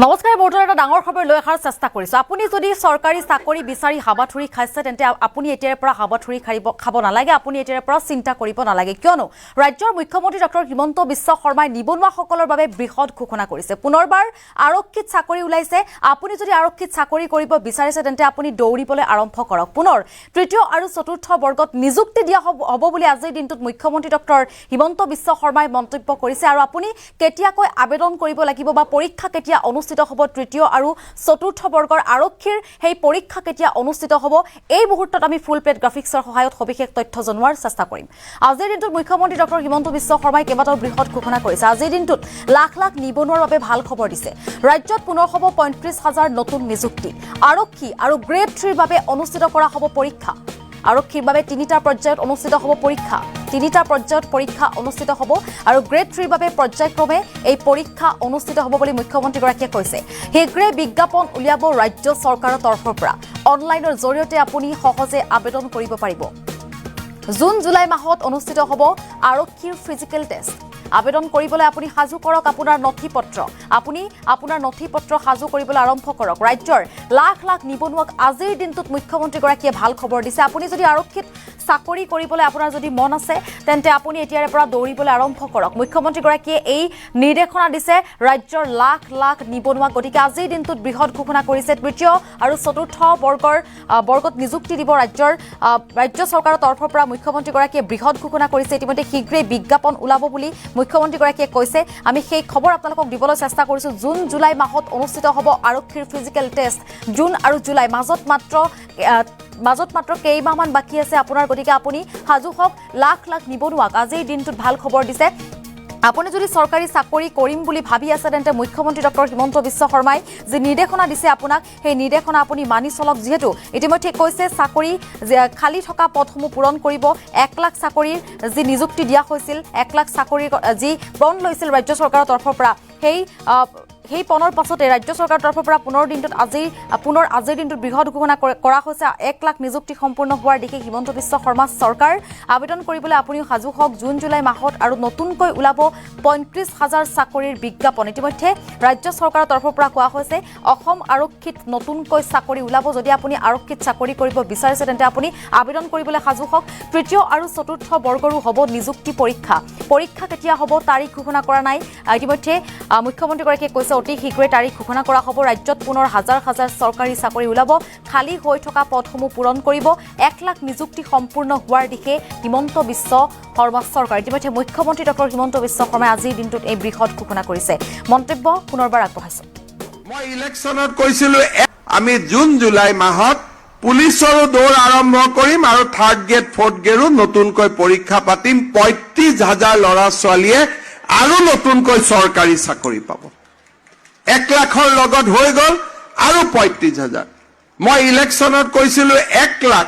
নমস্কাৰ বৰ্তমান এটা ডাঙৰ খবৰ লৈ অহাৰ চেষ্টা কৰিছো আপুনি যদি চৰকাৰী চাকৰি বিচাৰি হাবাথুৰি খাইছে তেন্তে আপুনি এতিয়াৰ পৰা হাবাথুৰি খাব নালাগে আপুনি এতিয়াৰ পৰা চিন্তা কৰিব নালাগে কিয়নো ৰাজ্যৰ মুখ্যমন্ত্ৰী ডক্টৰ হিমন্ত বিশ্ব শৰ্মাই নিবনুৱাসকলৰ বাবে বৃহৎ ঘোষণা কৰিছে পুনৰবাৰ আৰক্ষীত চাকৰি ওলাইছে আপুনি যদি আৰক্ষীত চাকৰি কৰিব বিচাৰিছে তেন্তে আপুনি দৌৰিবলৈ আৰম্ভ কৰক পুনৰ তৃতীয় আৰু চতুৰ্থ বৰ্গত নিযুক্তি দিয়া হ'ব বুলি আজিৰ দিনটোত মুখ্যমন্ত্ৰী ডক্টৰ হিমন্ত বিশ্ব শৰ্মাই মন্তব্য কৰিছে আৰু আপুনি কেতিয়াকৈ আবেদন কৰিব লাগিব বা পৰীক্ষা কেতিয়া অনুষ্ঠিত হ'ব তৃতীয় আৰু চতুৰ্থ বৰ্গৰ আৰক্ষীৰ সেই পৰীক্ষা কেতিয়া অনুষ্ঠিত হ'ব এই মুহূৰ্তত আমি ফুল প্লেট গ্ৰাফিক্সৰ সহায়ত সবিশেষ তথ্য জনোৱাৰ চেষ্টা কৰিম আজিৰ দিনটোত মুখ্যমন্ত্ৰী ডক্টৰ হিমন্ত বিশ্ব শৰ্মাই কেইবাটাও বৃহৎ ঘোষণা কৰিছে আজিৰ দিনটোত লাখ লাখ নিবনুৱাৰ বাবে ভাল খবৰ দিছে ৰাজ্যত পুনৰ হ'ব ৩৫,০০০ নতুন নিযুক্তি আৰক্ষী আৰু গ্ৰেড 3ৰ বাবে অনুষ্ঠিত কৰা হ'ব পৰীক্ষা আৰক্ষীৰ বাবে তিনিটা পৰ্যায়ত অনুষ্ঠিত হ'ব পৰীক্ষা অনুষ্ঠিত হ'ব আৰু গ্ৰেড 3ৰ বাবে পৰ্যায়ক্ৰমে এই পৰীক্ষা অনুষ্ঠিত হ'ব বুলি মুখ্যমন্ত্ৰীগৰাকীয়ে কৈছে শীঘ্ৰে বিজ্ঞাপন উলিয়াব ৰাজ্য চৰকাৰৰ তৰফৰ পৰা অনলাইনৰ জৰিয়তে আপুনি সহজে আবেদন কৰিব পাৰিব জুন জুলাই মাহত অনুষ্ঠিত হ'ব আৰক্ষীৰ ফিজিকেল টেষ্ট আবেদন কৰিবলৈ আপুনি সাজু কৰক আপোনাৰ নথিপত্ৰ সাজু কৰিবলৈ আৰম্ভ কৰক ৰাজ্যৰ লাখ লাখ নিবনুৱাক আজিৰ দিনটোত মুখ্যমন্ত্ৰীগৰাকীয়ে ভাল খবৰ দিছে আপুনি যদি আৰক্ষীত চাকৰি কৰিবলৈ আপোনাৰ যদি মন আছে তেন্তে আপুনি এতিয়াৰ পৰা দৌৰিবলৈ আৰম্ভ কৰক মুখ্যমন্ত্ৰীগৰাকীয়ে এই নিৰ্দেশনা দিছে ৰাজ্যৰ লাখ লাখ নিবনুৱাক গতিকে আজিৰ দিনটোত বৃহৎ ঘোষণা কৰিছে তৃতীয় আৰু চতুৰ্থ বৰ্গত নিযুক্তি দিব ৰাজ্য চৰকাৰৰ তৰফৰ পৰা মুখ্যমন্ত্ৰীগৰাকীয়ে বৃহৎ ঘোষণা কৰিছে ইতিমধ্যে শীঘ্ৰে বিজ্ঞাপন ওলাব বুলি মুখ্যমন্ত্ৰীগৰাকীয়ে কৈছে আমি সেই খবৰ আপোনালোকক দিবলৈ চেষ্টা কৰিছো জুন জুলাই মাহত অনুষ্ঠিত হ'ব আৰক্ষীৰ ফিজিকেল টেষ্ট জুন আৰু জুলাই মাজত মাত্ৰ কেইমাহমান বাকী আছে আপোনাৰ গতিকে আপুনি সাজু হওক লাখ লাখ নিবনুৱাক আজিৰ দিনটোত ভাল খবৰ দিছে আপুনি যদি চৰকাৰী চাকৰি কৰিম বুলি ভাবি আছে তেন্তে মুখ্যমন্ত্ৰী ডক্টৰ হিমন্ত বিশ্ব শৰ্মাই যে নিৰ্দেশনা দিছে আপোনাক সেই নিৰ্দেশনা আপুনি মানি চলক যিহেতু ইতিমধ্যে কৈছে চাকৰি খালী থকা পদসমূহ পূৰণ কৰিব 1 লাখ চাকৰিৰ যি নিযুক্তি দিয়া হৈছিল 1 লাখ চাকৰিৰ যি পণ লৈছিল ৰাজ্য চৰকাৰৰ তৰফৰ পৰা সেই পনৰ পাছতে ৰাজ্য চৰকাৰৰ তৰফৰ পৰা পুনৰ আজিৰ দিনটোত বৃহৎ ঘোষণা কৰা হৈছে 1 লাখ নিযুক্তি সম্পূৰ্ণ হোৱাৰ দিশে হিমন্ত বিশ্ব শৰ্মা চৰকাৰ আবেদন কৰিবলৈ আপুনিও সাজু হওক জুন জুলাই মাহত আৰু নতুনকৈ ওলাব ৩৫,০০০ চাকৰিৰ বিজ্ঞাপন ইতিমধ্যে ৰাজ্য চৰকাৰৰ তৰফৰ পৰা কোৱা হৈছে অসম আৰক্ষীত নতুনকৈ চাকৰি ওলাব যদি আপুনি আৰক্ষীত চাকৰি কৰিব বিচাৰিছে তেন্তে আপুনি আবেদন কৰিবলৈ সাজু হওক তৃতীয় আৰু চতুৰ্থ বৰ্গৰো হ'ব নিযুক্তি পৰীক্ষা কেতিয়া হ'ব তাৰিখ ঘোষণা কৰা নাই ইতিমধ্যে মুখ্যমন্ত্ৰীগৰাকীয়ে কৈছে অতি শীঘ্ৰে তাৰিখ ঘোষণা কৰা হ'ব ৰাজ্যত পুনৰ হাজাৰ হাজাৰ চৰকাৰী চাকৰি ওলাব খালী হৈ থকা পদসমূহ পূৰণ কৰিব 1 লাখ নিযুক্তি সম্পূৰ্ণ হোৱাৰ দিশে হিমন্ত বিশ্ব শৰ্মা চৰকাৰ ইতিমধ্যে মুখ্যমন্ত্ৰী ডক্টৰ হিমন্ত বিশ্ব শৰ্মাই আজিৰ দিনটোত এই বৃহৎ ঘোষণা কৰিছে মন্তব্য পুনৰবাৰ আগবঢ়াইছো মই ইলেকশ্যনত কৈছিলো আমি জুন জুলাই মাহত পুলিচৰো দৌৰ আৰম্ভ কৰিম আৰু 3rd গ্ৰেড 4th গ্ৰেডৰো নতুনকৈ পৰীক্ষা পাতিম ৩৫,০০০ ল'ৰা ছোৱালীয়ে আৰু নতুনকৈ চৰকাৰী চাকৰি পাব 1 লাখৰ লগত হৈ গ'ল আৰু ৩৫,০০০ মই ইলেকশ্যনত কৈছিলো 1 লাখ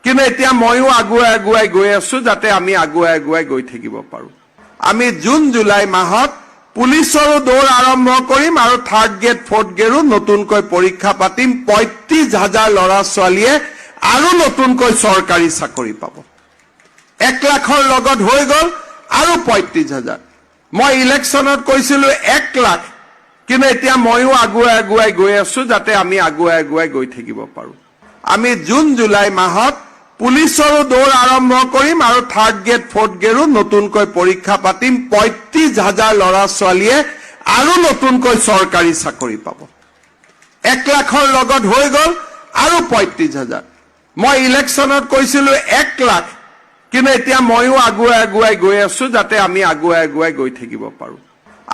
কিন্তু এতিয়া ময়ো আগুৱাই গৈ আছো যাতে আমি আগুৱাই গৈ থাকিব পাৰো আমি জুন জুলাই মাহত পুলিচৰো দৌৰ আৰম্ভ কৰিম আৰু 3rd গ্ৰেড 4th গ্ৰেডৰো নতুনকৈ পৰীক্ষা পাতিম ৩৫,০০০ ল'ৰা ছোৱালীয়ে আৰু নতুনকৈ চৰকাৰী চাকৰি পাব 1 লাখৰ লগত হৈ গ'ল আৰু ৩৫,০০০ মই ইলেকশ্যনত কৈছিলো 1 লাখ কিন্তু এতিয়া ময়ো আগুৱাই গৈ আছো যাতে আমি আগুৱাই গৈ থাকিব পাৰো আমি জুন জুলাই মাহত পুলিচৰো দৌৰ আৰম্ভ কৰিম আৰু 3rd গ্ৰেড 4th গ্ৰেডৰো নতুনকৈ পৰীক্ষা পাতিম ৩৫,০০০ ল'ৰা ছোৱালীয়ে আৰু নতুনকৈ চৰকাৰী চাকৰি পাব 1 লাখৰ লগত হৈ গ'ল আৰু ৩৫,০০০ মই ইলেকশ্যনত কৈছিলো 1 লাখ কিন্তু এতিয়া ময়ো আগুৱাই গৈ আছো যাতে আমি আগুৱাই গৈ থাকিব পাৰো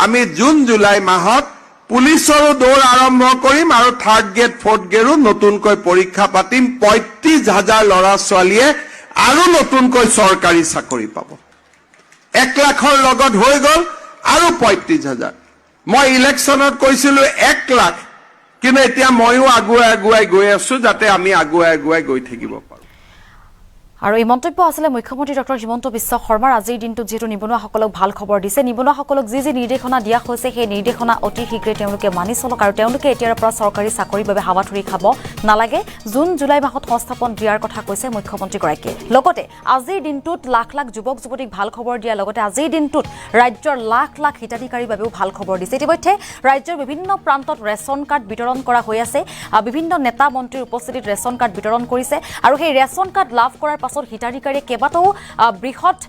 আমি জুন জুলাই মাহত পুলিচৰো দৌৰ আৰম্ভ কৰিম আৰু 3rd গ্ৰেড 4th গ্ৰেডৰো নতুনকৈ পৰীক্ষা পাতিম ৩৫,০০০ ল'ৰা ছোৱালীয়ে আৰু নতুনকৈ চৰকাৰী চাকৰি পাব 1 লাখৰ লগত হৈ গ'ল আৰু ৩৫,০০০ মই ইলেকশ্যনত কৈছিলো 1 লাখ কিন্তু এতিয়া ময়ো আগুৱাই গৈ আছো যাতে আমি আগুৱাই গৈ থাকিব পাৰো আৰু এই মন্তব্য আছিলে মুখ্যমন্ত্ৰী ডক্টৰ হিমন্ত বিশ্ব শৰ্মাৰ আজিৰ দিনটোত যেহেতু নিবনুৱাসকলক ভাল খবৰ দিছে নিবনুৱাসকলক যি নিৰ্দেশনা দিয়া হৈছে সেই নিৰ্দেশনা অতি শীঘ্ৰে তেওঁলোকে মানি চলক আৰু তেওঁলোকে এতিয়াৰ পৰা চৰকাৰী চাকৰিৰ বাবে হাৱাথুৰি খাব নালাগে জুন জুলাই মাহত সংস্থাপন দিয়াৰ কথা কৈছে মুখ্যমন্ত্ৰীগৰাকীয়ে লগতে আজিৰ দিনটোত লাখ লাখ যুৱক যুৱতীক ভাল খবৰ দিয়াৰ লগতে আজিৰ দিনটোত ৰাজ্যৰ লাখ লাখ হিতাধিকাৰীৰ বাবেও ভাল খবৰ দিছে ইতিমধ্যে ৰাজ্যৰ বিভিন্ন প্ৰান্তত ৰেচন কাৰ্ড বিতৰণ কৰা হৈ আছে বিভিন্ন নেতা মন্ত্ৰীৰ উপস্থিতিত ৰেচন কাৰ্ড বিতৰণ কৰিছে আৰু সেই ৰেচন কাৰ্ড লাভ কৰাৰ পাছত হিতাধিকাৰীয়ে কেইবাটাও বৃহৎ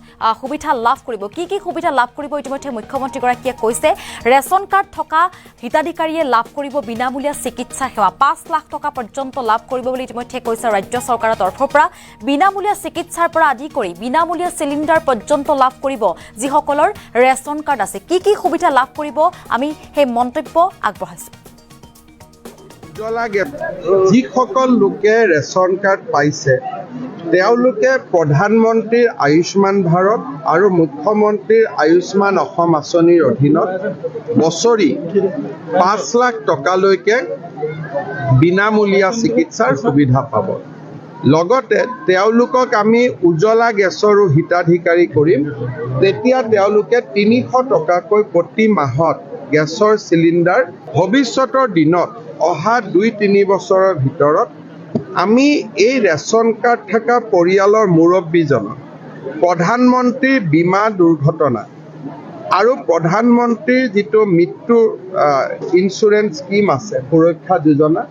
সুবিধা লাভ কৰিব কি সুবিধা লাভ কৰিব ইতিমধ্যে মুখ্যমন্ত্ৰীগৰাকীয়ে কৈছে ৰেচন কাৰ্ড থকা হিতাধিকাৰীয়ে লাভ কৰিব বিনামূলীয়া চিকিৎসা সেৱা 5 লাখ টকা পৰ্যন্ত লাভ কৰিব বুলি ইতিমধ্যে কৈছে ৰাজ্য চৰকাৰৰ তৰফৰ পৰা বিনামূলীয়া চিকিৎসাৰ পৰা আদি কৰি বিনামূলীয়া চিলিণ্ডাৰ পৰ্যন্ত লাভ কৰিব যিসকলৰ ৰেচন কাৰ্ড আছে কি সুবিধা লাভ কৰিব আমি সেই মন্তব্য আগবঢ়াইছো যিসকল লোকে ৰেচন কাৰ্ড পাইছে তেওঁলোকে প্ৰধানমন্ত্ৰীৰ আয়ুষ্মান ভাৰত আৰু মুখ্যমন্ত্ৰীৰ আয়ুষ্মান অসম আঁচনিৰ অধীনত বছৰি 5 লাখ টকালৈকে বিনামূলীয়া চিকিৎসাৰ সুবিধা পাব লগতে তেওঁলোকক আমি উজ্জ্বলা গেছৰো হিতাধিকাৰী কৰিম তেতিয়া তেওঁলোকে 300 টকাকৈ প্ৰতি মাহত গেছৰ চিলিণ্ডাৰ ভৱিষ্যতৰ দিনত অহা 2-3 বছৰৰ ভিতৰত আমি এই ৰেচন কাৰ্ড থকা পৰিয়ালৰ মুৰব্বীজনক প্ৰধানমন্ত্ৰীৰ বীমা দুৰ্ঘটনা আৰু প্ৰধানমন্ত্ৰীৰ যিটো মৃত্যু ইঞ্চুৰেঞ্চ স্কিম আছে সুৰক্ষা যোজনা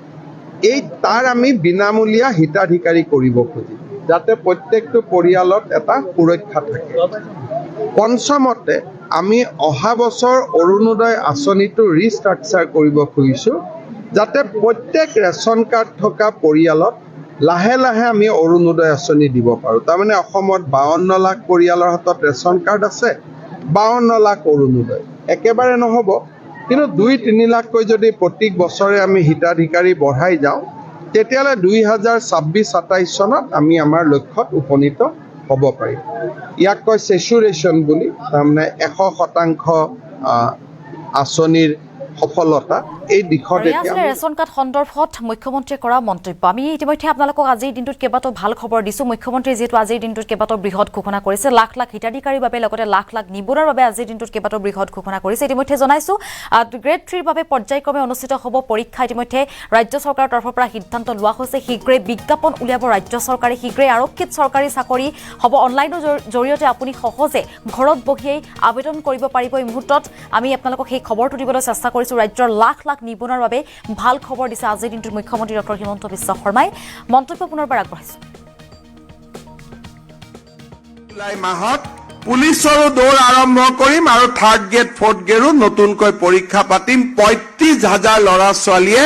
এই তাৰ আমি বিনামূলীয়া হিতাধিকাৰী কৰিব খুজিম যাতে প্ৰত্যেকটো পৰিয়ালত এটা সুৰক্ষা থাকে পঞ্চমতে আমি অহা বছৰ অৰুণোদয় আঁচনিটো ৰিষ্ট্ৰাকচাৰ কৰিব খুজিছোঁ যাতে প্ৰত্যেক ৰেচন কাৰ্ড থকা পৰিয়ালত লাহে লাহে আমি অৰুণোদয় আঁচনি দিব পাৰোঁ তাৰমানে অসমত 52 লাখ পৰিয়ালৰ হাতত ৰেচন কাৰ্ড আছে 52 লাখ অৰুণোদয় একেবাৰে নহ'ব কিন্তু 2-3 লাখকৈ যদি প্ৰত্যেক বছৰে আমি হিতাধিকাৰী বঢ়াই যাওঁ তেতিয়ালে 2026-27 চনত আমি আমাৰ লক্ষ্যত উপনীত হ'ব পাৰিম ইয়াক কয় সেচুৰেশ্যন বুলি তাৰমানে 100% আঁচনিৰ সফলতা এই দিশত এতিয়া ৰেচন কাৰ্ড সন্দৰ্ভত মুখ্যমন্ত্ৰীয়ে কৰা মন্তব্য আমি ইতিমধ্যে আপোনালোকক আজিৰ দিনটোত কেইবাটাও ভাল খবৰ দিছোঁ মুখ্যমন্ত্ৰীয়ে যেহেতু আজিৰ দিনটোত কেইবাটাও বৃহৎ ঘোষণা কৰিছে লাখ লাখ হিতাধিকাৰীৰ বাবে লগতে লাখ লাখ নিবনুৱাৰ বাবে আজিৰ দিনটোত কেইবাটাও বৃহৎ ঘোষণা কৰিছে ইতিমধ্যে জনাইছোঁ গ্ৰেড 3ৰ বাবে পৰ্যায়ক্ৰমে অনুষ্ঠিত হ'ব পৰীক্ষা ইতিমধ্যে ৰাজ্য চৰকাৰৰ তৰফৰ পৰা সিদ্ধান্ত লোৱা হৈছে শীঘ্ৰে বিজ্ঞাপন উলিয়াব ৰাজ্য চৰকাৰে শীঘ্ৰে আৰক্ষীত চৰকাৰী চাকৰি হ'ব অনলাইনৰ জৰিয়তে আপুনি সহজে ঘৰত বহিয়েই আবেদন কৰিব পাৰিব এই মুহূৰ্তত আমি আপোনালোকক সেই খবৰটো দিবলৈ চেষ্টা কৰিছোঁ ৰাজ্যৰ লাখ লাখ নিবনুৱাৰ বাবে ভাল খবৰ দিছে আজিৰ দিনটোত মুখ্যমন্ত্ৰী ডক্টৰ হিমন্ত বিশ্ব শৰ্মাই মন্তব্য পুনৰবাৰ আগবঢ়াইছে জুলাই মাহত পুলিচৰো দৌৰ আৰম্ভ কৰিম আৰু 3rd গ্ৰেড 4th গ্ৰেডো নতুনকৈ পৰীক্ষা পাতিম 35,000 ল'ৰা ছোৱালীয়ে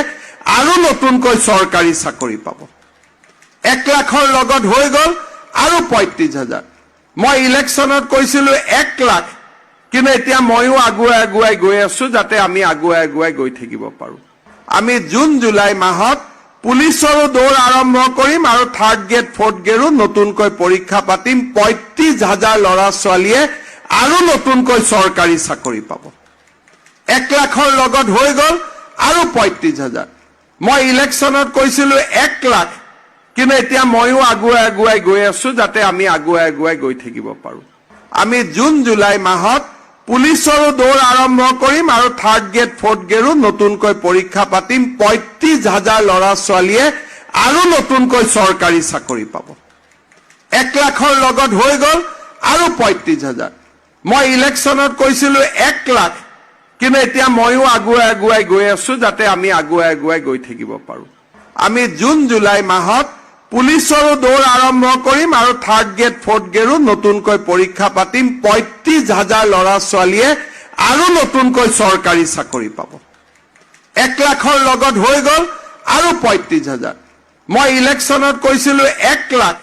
আৰু নতুনকৈ চৰকাৰী চাকৰি পাব 1 লাখৰ লগত হৈ গ'ল আৰু 35,000 মই ইলেকশ্যনত কৈছিলোঁ 1 লাখ কিন্তু এতিয়া ময়ো আগুৱাই গৈ আছো যাতে আমি আগুৱাই গৈ থাকিব পাৰোঁ আমি জুন জুলাই মাহত পুলিচৰো দৌৰ আৰম্ভ কৰিম আৰু 3rd গ্ৰেড 4th গ্ৰেডো নতুনকৈ পৰীক্ষা পাতিম 35,000 ল'ৰা ছোৱালীয়ে আৰু নতুনকৈ চৰকাৰী চাকৰি পাব 1 লাখৰ লগত হৈ গ'ল আৰু 35,000 মই ইলেকশ্যনত কৈছিলোঁ 1 লাখ কিন্তু এতিয়া ময়ো আগুৱাই গৈ আছো যাতে আমি আগুৱাই গৈ থাকিব পাৰোঁ আমি জুন জুলাই মাহত পুলিচৰো দৌৰ আৰম্ভ কৰিম আৰু 3rd গ্ৰেড 4th গ্ৰেডো নতুনকৈ পৰীক্ষা পাতিম 35,000 ল'ৰা ছোৱালীয়ে আৰু নতুনকৈ চৰকাৰী চাকৰি পাব 1 লাখৰ লগত হৈ গ'ল আৰু 35,000 মই ইলেকশ্যনত কৈছিলোঁ 1 লাখ কিন্তু এতিয়া ময়ো আগুৱাই গৈ আছো যাতে আমি আগুৱাই গৈ থাকিব পাৰোঁ আমি জুন জুলাই মাহত পুলিচৰো দৌৰ আৰম্ভ কৰিম আৰু 3rd গ্ৰেড 4th গ্ৰেডো নতুনকৈ পৰীক্ষা পাতিম 35,000 ল'ৰা ছোৱালীয়ে আৰু নতুনকৈ চৰকাৰী চাকৰি পাব 1 লাখৰ লগত হৈ গ'ল আৰু 35,000 মই ইলেকশ্যনত কৈছিলোঁ 1 লাখ